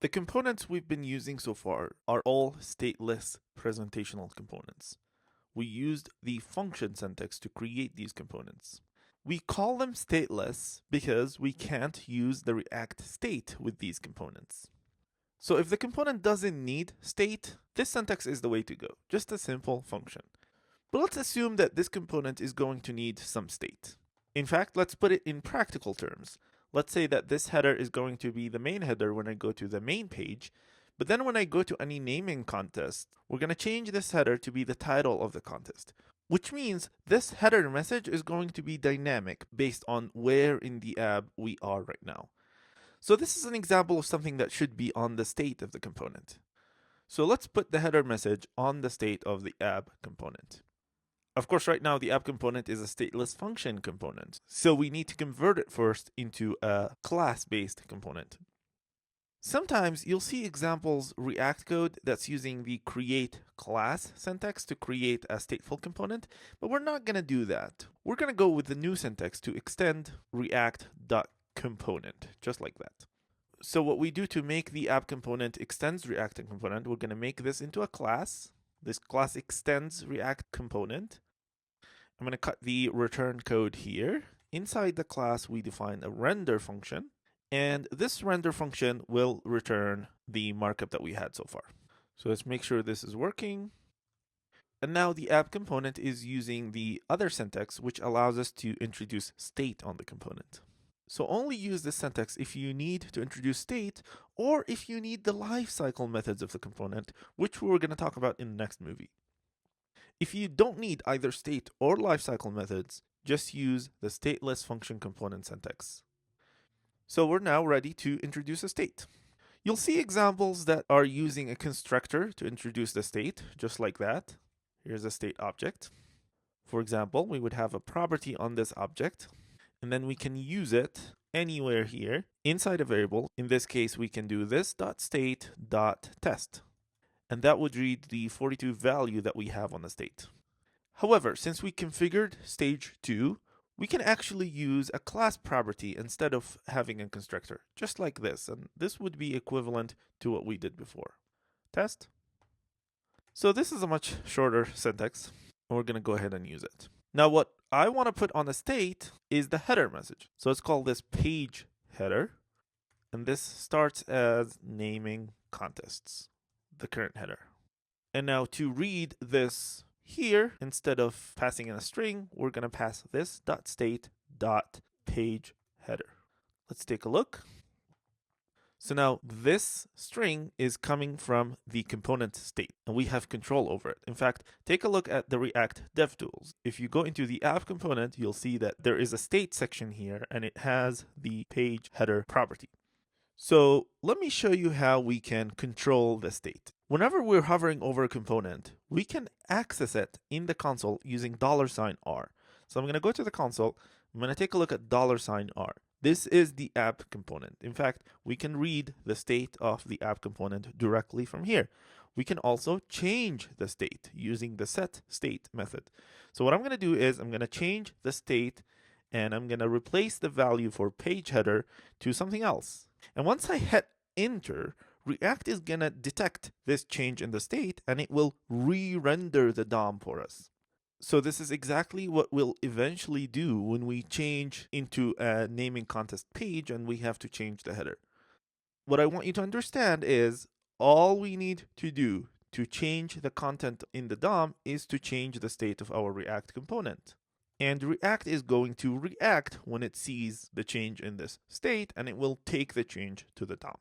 The components we've been using so far are all stateless presentational components. We used the function syntax to create these components. We call them stateless because we can't use the React state with these components. So if the component doesn't need state, this syntax is the way to go, just a simple function. But let's assume that this component is going to need some state. In fact, let's put it in practical terms. Let's say that this header is going to be the main header when I go to the main page, but then when I go to any naming contest, we're going to change this header to be the title of the contest, which means this header message is going to be dynamic based on where in the app we are right now. So this is an example of something that should be on the state of the component. So let's put the header message on the state of the app component. Of course, right now the app component is a stateless function component, so we need to convert it first into a class-based component. Sometimes you'll see examples React code that's using the create class syntax to create a stateful component, but we're not going to do that. We're going to go with the new syntax to extend React.component, just like that. So what we do to make the app component extends React component, we're going to make this into a class. This class extends React component. I'm going to cut the return code here. Inside the class, we define a render function, and this render function will return the markup that we had so far. So let's make sure this is working. And now the app component is using the other syntax, which allows us to introduce state on the component. So only use this syntax if you need to introduce state, or if you need the lifecycle methods of the component, which we're going to talk about in the next movie. If you don't need either state or lifecycle methods, just use the stateless function component syntax. So we're now ready to introduce a state. You'll see examples that are using a constructor to introduce the state, just like that. Here's a state object. For example, we would have a property on this object, and then we can use it anywhere here inside a variable. In this case, we can do this.state.test. And that would read the 42 value that we have on the state. However, since we configured stage 2, we can actually use a class property instead of having a constructor, just like this. And this would be equivalent to what we did before. Test. So this is a much shorter syntax, and we're going to go ahead and use it. Now what I want to put on the state is the header message. So let's call this page header, and this starts as naming contests, the current header. And now to read this here, instead of passing in a string, we're going to pass this .state.page header. Let's take a look. So now this string is coming from the component state, and we have control over it. In fact, take a look at the React DevTools. If you go into the app component, you'll see that there is a state section here, and it has the page header property. So let me show you how we can control the state. Whenever we're hovering over a component, we can access it in the console using $R. So I'm going to go to the console. I'm going to take a look at $R. This is the app component. In fact, we can read the state of the app component directly from here. We can also change the state using the setState method. So what I'm going to do is I'm going to change the state, and I'm going to replace the value for page header to something else. And once I hit enter, React is going to detect this change in the state, and it will re-render the DOM for us. So this is exactly what we'll eventually do when we change into a naming contest page and we have to change the header. What I want you to understand is all we need to do to change the content in the DOM is to change the state of our React component. And React is going to react when it sees the change in this state, and it will take the change to the DOM.